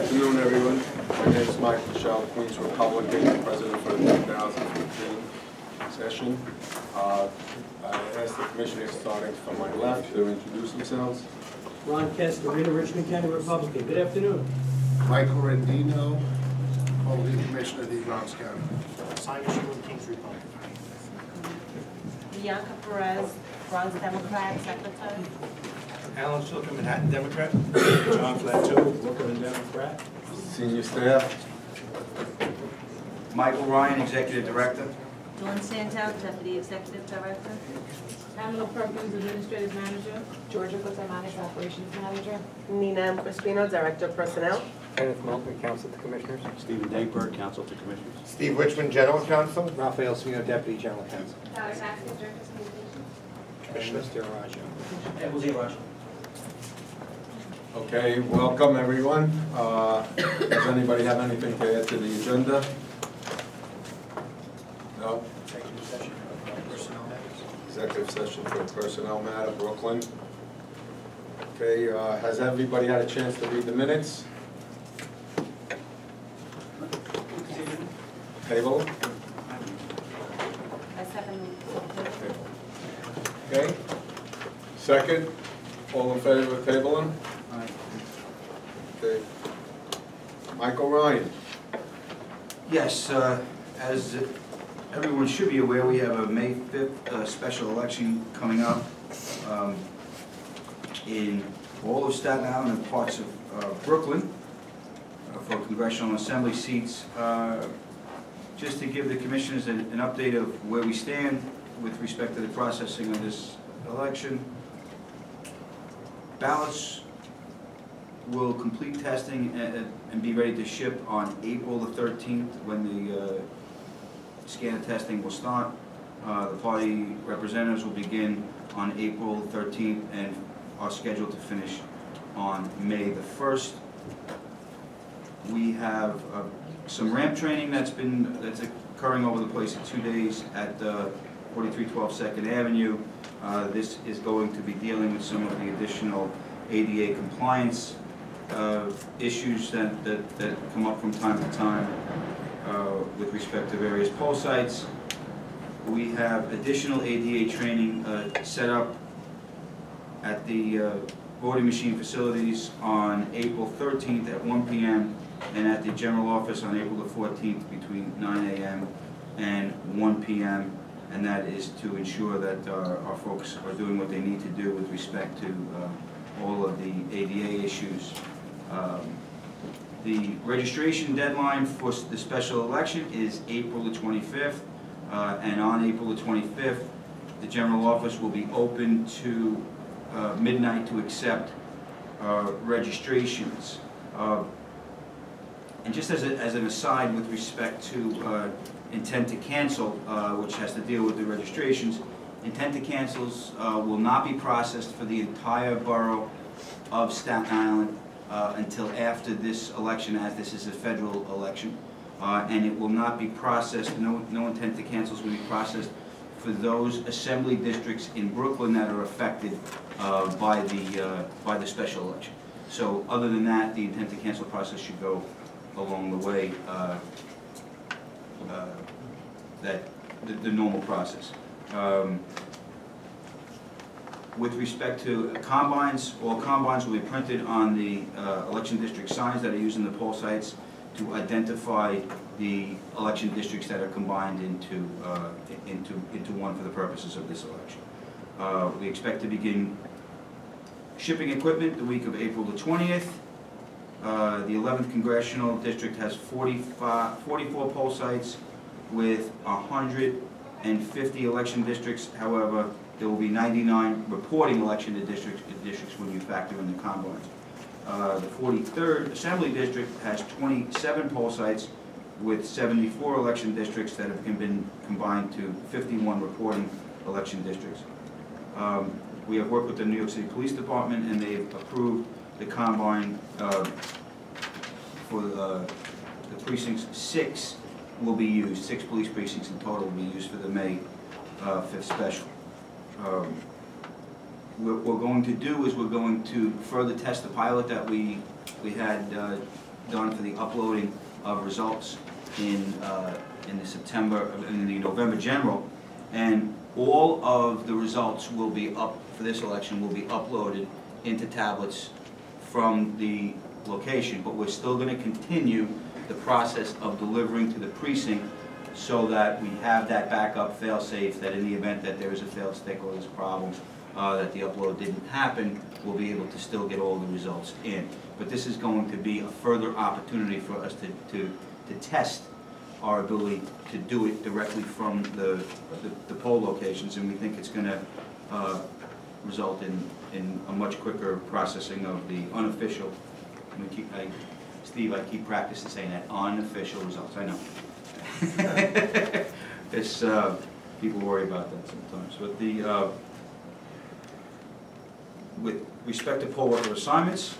afternoon, everyone. My name is Michael Shell, Queens Republican, President for the 2015 session. I asked the commissioners starting from my left to introduce themselves. Ron Castorina, Richmond County Republican. Good afternoon. Michael Rendino, Republican Commissioner of the Bronx County. Simon Schuler, Kings Republican. Bianca Perez, Bronx Democrat, Secretary. Alan Schilker, Manhattan Democrat. John Flato, Brooklyn Democrat. Senior staff. Michael Ryan, Executive Director. Dawn Santel, Deputy Executive Director. Pamela Perkins, Administrative Manager. Georgia Gutierrez, Operations Manager. Nina M. Crispino, Director of Personnel. Kenneth Malton, Counsel to Commissioners. Stephen Dankberg, Counsel to Commissioners. Steve Richmond, General Counsel. Raphael Smino, Deputy General Counsel. Tyler Saxon, Director of Communications. And Mr. Arajo. Jose Arajo. Okay, welcome everyone. Does anybody have anything to add to the agenda? No? Executive session for personnel matters. Executive session for personnel matter, Brooklyn. Okay, has everybody had a chance to read the minutes? Table? I second. Okay. Second, all in favor of tabling? Okay. Michael Ryan. Yes, as everyone should be aware, we have a May 5th special election coming up in all of Staten Island and parts of Brooklyn for congressional assembly seats. Just to give the commissioners an update of where we stand with respect to the processing of this election. Ballots will complete testing and be ready to ship on April the 13th when the scanner testing will start. The party representatives will begin on April 13th and are scheduled to finish on May the 1st. We have some ramp training that's occurring over the place in 2 days at 4312 2nd Avenue. This is going to be dealing with some of the additional ADA compliance issues that come up from time to time with respect to various poll sites. We have additional ADA training set up at the voting machine facilities on April 13th at 1 p.m. and at the general office on April the 14th between 9 a.m. and 1 p.m. and that is to ensure that our folks are doing what they need to do with respect to all of the ADA issues. The registration deadline for the special election is April the 25th, and on April the 25th, the general office will be open to midnight to accept registrations. And just as an aside with respect to intent to cancel, which has to deal with the registrations, intent to cancels will not be processed for the entire borough of Staten Island until after this election, as this is a federal election, and it will not be processed, no intent to cancels will be processed for those assembly districts in Brooklyn that are affected by the special election. So other than that, the intent to cancel process should go along the way that the normal process. With respect to combines, all combines will be printed on the election district signs that are used in the poll sites to identify the election districts that are combined into one for the purposes of this election. We expect to begin shipping equipment the week of April the 20th. The 11th Congressional District has 44 poll sites with 150 election districts. However, there will be 99 reporting election districts when you factor in the combines. The 43rd Assembly District has 27 poll sites with 74 election districts that have been combined to 51 reporting election districts. We have worked with the New York City Police Department and they've approved the combine for the precincts. 6 will be used, 6 police precincts in total will be used for the May 5th special. What we're going to do is we're going to further test the pilot that we had done for the uploading of results in the November general, and all of the results will be up for this election will be uploaded into tablets from the location, but we're still going to continue the process of delivering to the precinct so that we have that backup fail-safe, that in the event that there is a failed stick or there's a problem, that the upload didn't happen, we'll be able to still get all the results in. But this is going to be a further opportunity for us to test our ability to do it directly from the poll locations, and we think it's going to result in a much quicker processing of the unofficial. Steve, I keep practicing saying that, unofficial results. I know. It's people worry about that sometimes. But with respect to poll worker assignments,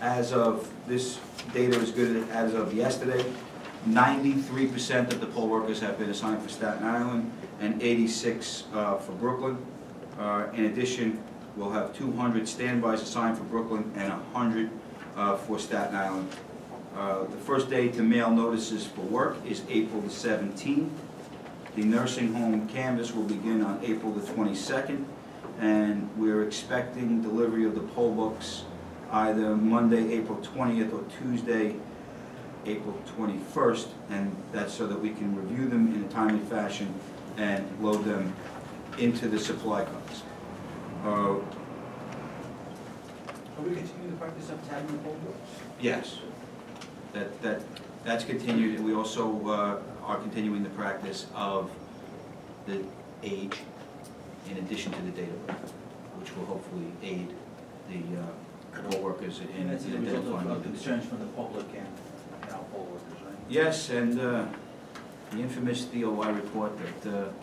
as of this data is good as of yesterday, 93% of the poll workers have been assigned for Staten Island and 86 for Brooklyn. In addition, we'll have 200 standbys assigned for Brooklyn and 100 for Staten Island. The first day to mail notices for work is April the 17th. The nursing home canvass will begin on April the 22nd, and we're expecting delivery of the poll books either Monday, April 20th, or Tuesday, April 21st, and that's so that we can review them in a timely fashion and load them into the supply cars. Are we continuing the practice of tagging the poll books? Yes, that's continued, and we also are continuing the practice of the age in addition to the date of birth, which will hopefully aid the poll workers in that's a identifying result of the concerns from the public and our poll workers, right? Yes, and the infamous DOI report that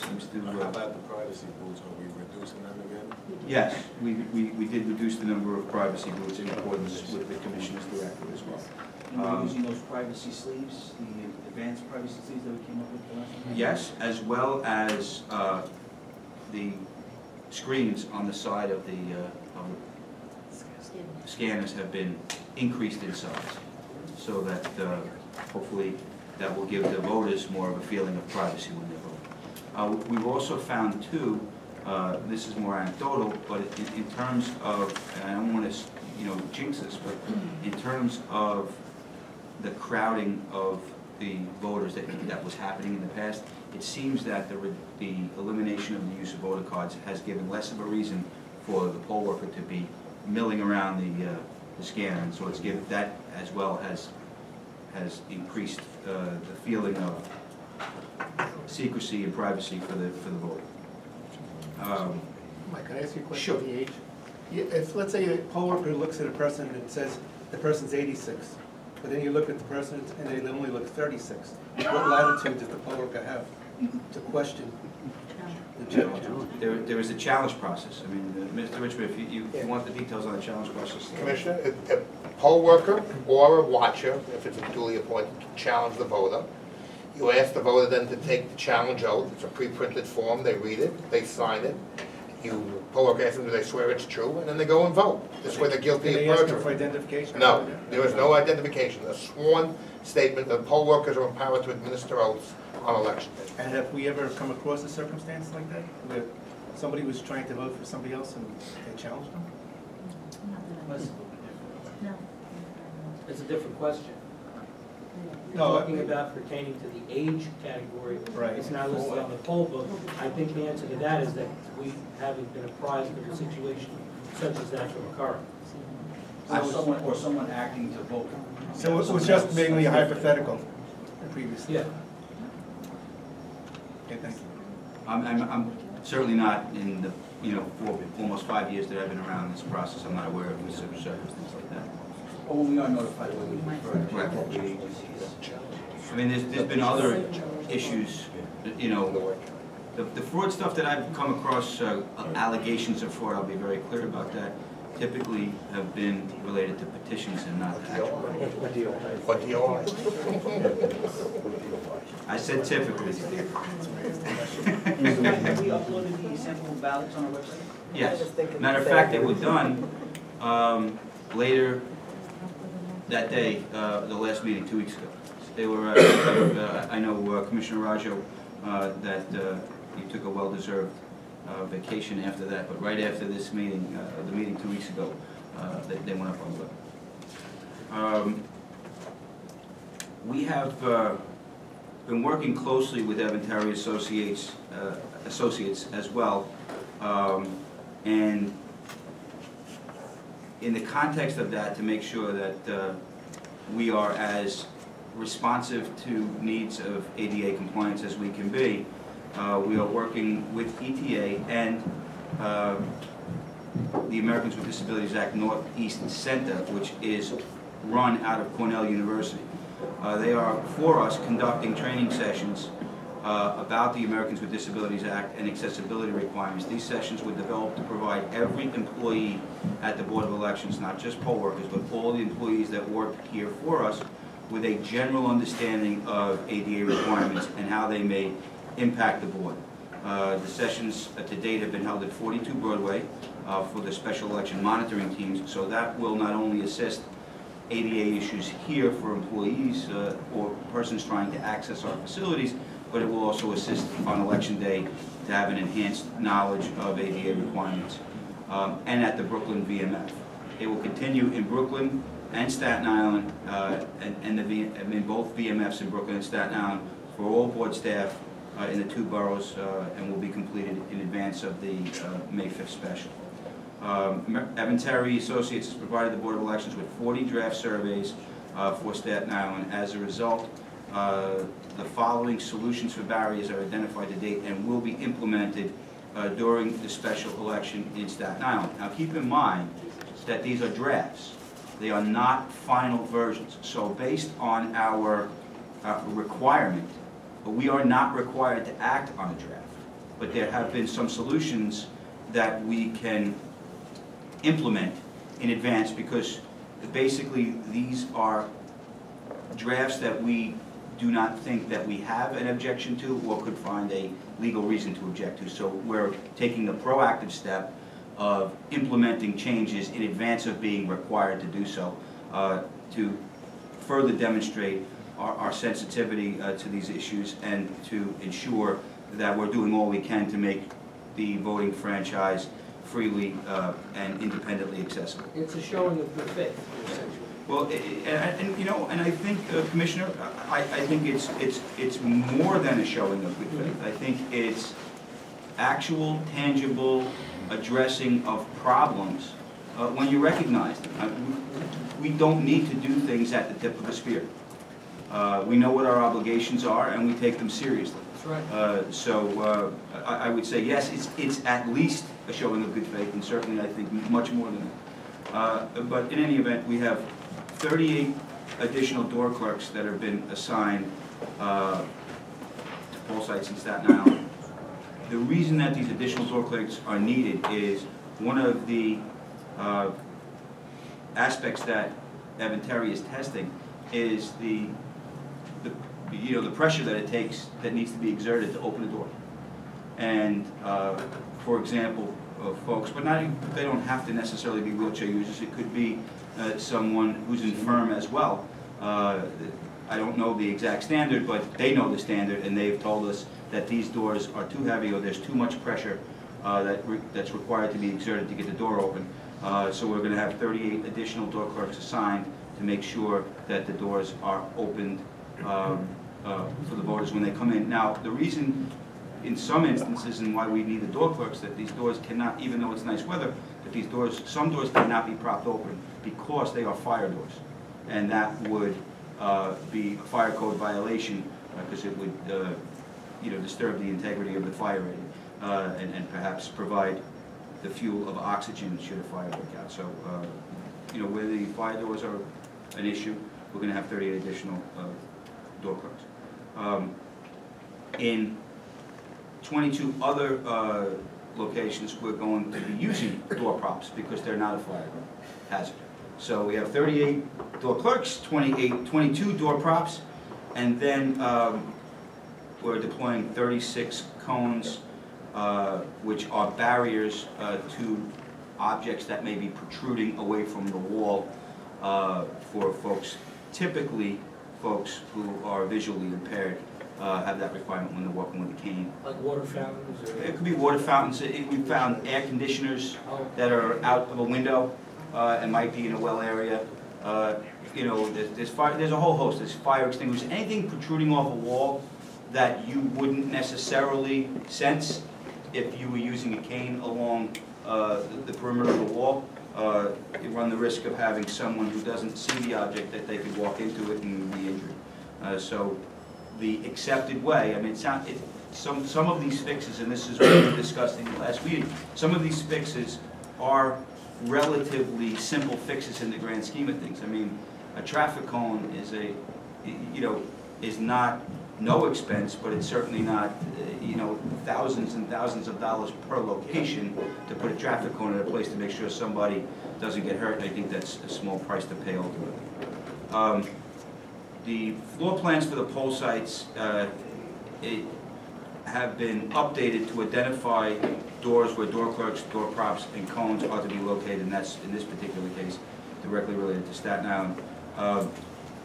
seems to... How about the privacy booths? Are we reducing them again? Yes, we did reduce the number of privacy booths in accordance with the Commissioner's directive as well. And we're using those privacy sleeves, the advanced privacy sleeves that we came up with the last time? Yes, as well as the screens on the side of the scanners have been increased in size, so that hopefully that will give the voters more of a feeling of privacy when they vote. We've also found too, this is more anecdotal, but in terms of, and I don't want to jinx this, but in terms of the crowding of the voters that was happening in the past, it seems that the elimination of the use of voter cards has given less of a reason for the poll worker to be milling around the scanner, and so it's given that as well has increased the feeling of secrecy and privacy for the voter. Mike, can I ask you a question Sure. about the age? If, let's say, a poll worker looks at a person and says the person's 86, but then you look at the person and they only look 36, what latitude does the poll worker have to question the challenge? There is a challenge process. I mean, Mr. Richmond, if you want the details on the challenge process. Commissioner, a poll worker or a watcher, if it's duly appointed, can challenge the voter. You ask the voter then to take the challenge oath. It's a pre-printed form. They read it, they sign it. Poll worker asks them, do they swear it's true? And then they go and vote. This way they're guilty of They ask them for perjury. identification? No, there is no identification. A sworn statement that poll workers are empowered to administer oaths on election day. And have we ever come across a circumstance like that, where somebody was trying to vote for somebody else and they challenged them? No. It's a different question. You're No, talking about pertaining to the age category. Right. It's not listed on the poll book. I think the answer to that is that we haven't been apprised of a situation such as that from occurring. Or someone acting to vote. So it was just mainly a hypothetical previously? Yeah. Okay, thank you. I'm certainly not in the, for almost 5 years that I've been around this process, I'm not aware of any circumstances like that. Or when we are notified, we refer to Right. appropriate agencies. I mean, there's been other issues, the fraud stuff that I've come across, allegations of fraud, I'll be very clear about that, typically have been related to petitions and not actual. What do you want? I said typically. Have we uploaded the sample ballots on our website? Yes. Matter of fact, they were done later that day, the last meeting, 2 weeks ago. They were, I know Commissioner Rajo, that you took a well-deserved vacation after that, but right after this meeting, the meeting 2 weeks ago, they went up on the web. We have been working closely with Evan Terry Associates as well, and in the context of that, to make sure that we are as responsive to needs of ADA compliance as we can be, we are working with ETA and the Americans with Disabilities Act Northeast Center, which is run out of Cornell University. They are, for us, conducting training sessions about the Americans with Disabilities Act and accessibility requirements. These sessions were developed to provide every employee at the Board of Elections, not just poll workers, but all the employees that work here for us, with a general understanding of ADA requirements and how they may impact the board. The sessions to date have been held at 42 Broadway for the special election monitoring teams, so that will not only assist ADA issues here for employees or persons trying to access our facilities, but it will also assist on election day to have an enhanced knowledge of ADA requirements. And at the Brooklyn VMF. It will continue in Brooklyn and Staten Island, and in both VMFs in Brooklyn and Staten Island for all board staff in the 2 boroughs, and will be completed in advance of the May 5th special. Evan Terry Associates has provided the Board of Elections with 40 draft surveys for Staten Island. As a result, the following solutions for barriers are identified to date and will be implemented during the special election in Staten Island. Now keep in mind that these are drafts. They are not final versions. So based on our requirement, we are not required to act on a draft. But there have been some solutions that we can implement in advance, because basically these are drafts that we do not think that we have an objection to or could find a legal reason to object to. So we're taking the proactive step of implementing changes in advance of being required to do so, to further demonstrate our sensitivity to these issues and to ensure that we're doing all we can to make the voting franchise freely and independently accessible. It's a showing of good faith, essentially. Well, and you know, and I think, Commissioner, I think it's more than a showing of good faith. I think it's actual, tangible addressing of problems when you recognize them. We don't need to do things at the tip of the spear. We know what our obligations are, and we take them seriously. That's right. So I would say yes, it's at least a showing of good faith, and certainly I think much more than that. But in any event, we have 38 additional door clerks that have been assigned to poll sites in Staten Island. The reason that these additional door clerks are needed is one of the aspects that Evan Terry is testing is the pressure that it takes, that needs to be exerted to open a door. And for example, folks, but they don't have to necessarily be wheelchair users. It could be someone who's infirm as well. I don't know the exact standard, but they know the standard, and they've told us that these doors are too heavy or there's too much pressure that's required to be exerted to get the door open. So we're going to have 38 additional door clerks assigned to make sure that the doors are opened for the voters when they come in. Now, the reason in some instances and why we need the door clerks, that these doors cannot, even though it's nice weather, that these doors, some doors cannot be propped open because they are fire doors. And that would be a fire code violation because it would disturb the integrity of the fire rating and perhaps provide the fuel of oxygen should a fire break out. So, where the fire doors are an issue, we're going to have 38 additional door clerks. In 22 other locations, we're going to be using door props because they're not a fire hazard. So we have 38 door clerks, 22 door props, and then we're deploying 36 cones, which are barriers to objects that may be protruding away from the wall for folks, typically folks who are visually impaired have that requirement when they're walking with a cane. Like water fountains or? It could be water fountains. We found air conditioners that are out of a window and might be in a well area. You know, there's a whole host. There's fire extinguishers, anything protruding off a wall that you wouldn't necessarily sense if you were using a cane along the perimeter of the wall. You run the risk of having someone who doesn't see the object that they could walk into it and be injured. So the accepted way, I mean, some of these fixes, and this is what we discussed in the last meeting, some of these fixes are relatively simple fixes in the grand scheme of things. I mean, a traffic cone is is not no expense, but it's certainly not, thousands and thousands of dollars per location to put a traffic cone in a place to make sure somebody doesn't get hurt. I think that's a small price to pay ultimately. The floor plans for the pole sites have been updated to identify doors where door clerks, door props, and cones are to be located, and that's, in this particular case, directly related to Staten Island.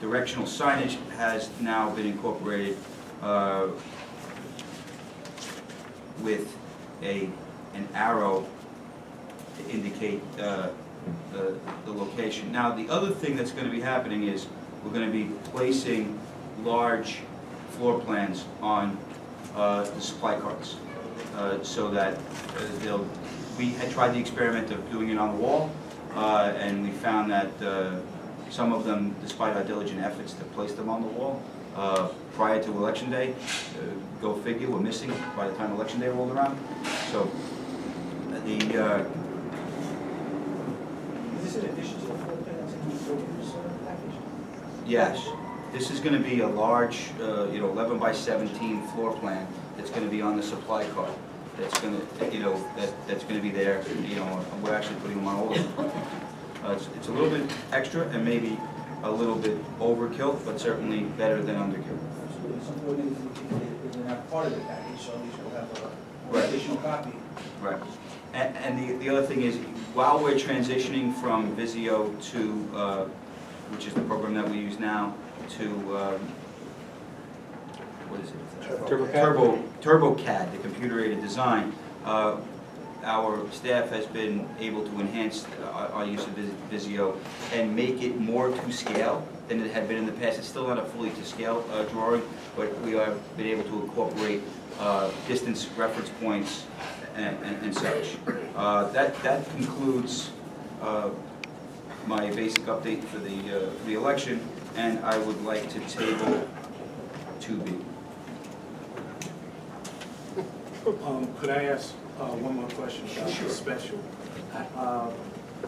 Directional signage has now been incorporated with an arrow to indicate the location. Now, the other thing that's going to be happening is we're going to be placing large floor plans on the supply carts so that we had tried the experiment of doing it on the wall, and we found that some of them, despite our diligent efforts to place them on the wall prior to Election Day, go figure, were missing by the time Election Day rolled around. So Is this in addition to the floor plan that's in the buildings package? yes, this is going to be a large, 11 by 17 floor plan that's going to be on the supply cart. That's going to, that's going to be there. We're actually putting them on all of them. It's a little bit extra and maybe a little bit overkill, but certainly better than underkill. Absolutely. Some ordinances, they're not part of the package, so at least we'll have Right. an additional copy. Right. And the other thing is, while we're transitioning from Visio to, which is the program that we use now, to, what is it? TurboCAD, the computer-aided design. Our staff has been able to enhance our use of Visio and make it more to scale than it had been in the past. It's still not a fully to scale drawing, but we have been able to incorporate distance reference points and such. That concludes my basic update for the election, and I would like to table 2B. Could I ask one more question about the special?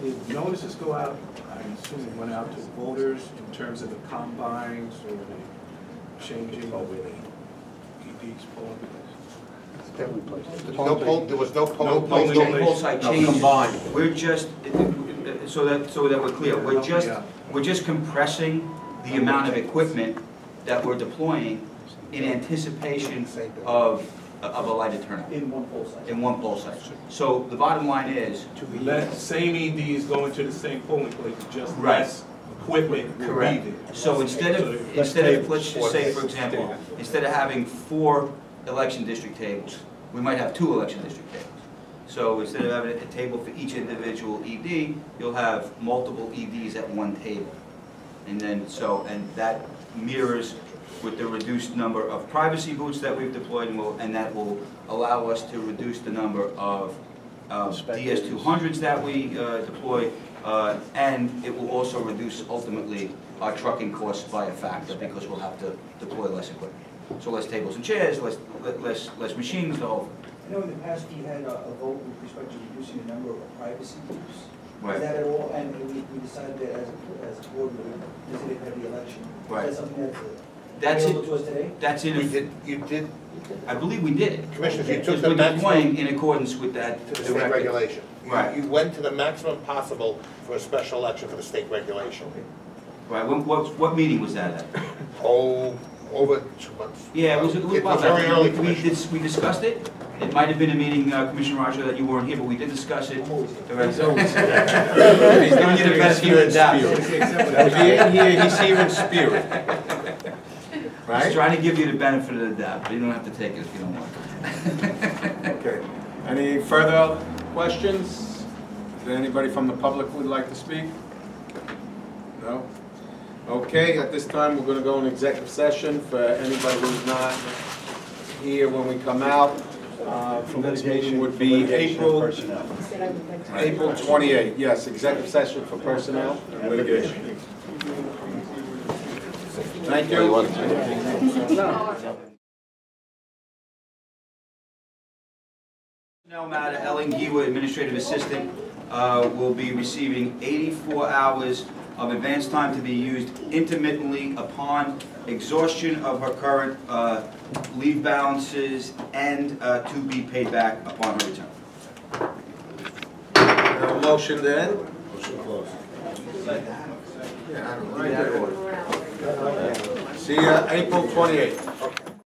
Did notices go out, I'm assuming it went out to voters in terms of the combines or the changing of the EDs polling place? There was no poll. Poll site changes. We're just, so that we're clear, we're just compressing the amount of equipment that we're deploying in anticipation of a lighted turnout. In one poll site. In one poll site. So the bottom line is, Same EDs going to the same polling place, just Right. less equipment will be correct. there. So instead of, let's just say, for example, instead of having 4 election district tables, we might have 2 election district tables. So instead of having a table for each individual ED, you'll have multiple EDs at one table. And then, and that mirrors with the reduced number of privacy booths that we've deployed, and that will allow us to reduce the number of DS200s that we deploy, and it will also reduce ultimately our trucking costs by a factor because we'll have to deploy less equipment. So less tables and chairs, less machines, the whole thing. I know in the past we had a vote with respect to reducing the number of privacy booths. Right. Is that at all, and we decided that as a board, we would visit it at the election. Right. Is that something That's available it. to us today? That's in. You did, I believe we did it. Commissioners, you took Because the we're deploying maximum in accordance with that to the state directive. regulation. Right. You went to the maximum possible for a special election for the state regulation. Right. What meeting was that at? Oh, over 2 months. Yeah, it was It about was that. very early, We Commissioner. discussed it. It might have been a meeting, Commissioner Roger, that you weren't here, but we did discuss it. He's giving you the benefit of the doubt. If he ain't here, he's here in spirit. He's Right? trying to give you the benefit of the doubt, but you don't have to take it if you don't want. Okay. Any further questions? Is there anybody from the public who would like to speak? No? Okay, at this time, we're gonna go in executive session for anybody who's not here when we come out. Next meeting would be April 28th. Yes, executive session for personnel and litigation. Thank you. Personnel matter, Ellen Giwa, Administrative Assistant, will be receiving 84 hours of advance time to be used intermittently upon exhaustion of her current leave balances and to be paid back upon her return. Motion then? Motion closed. Yeah, right there. See you April 28th.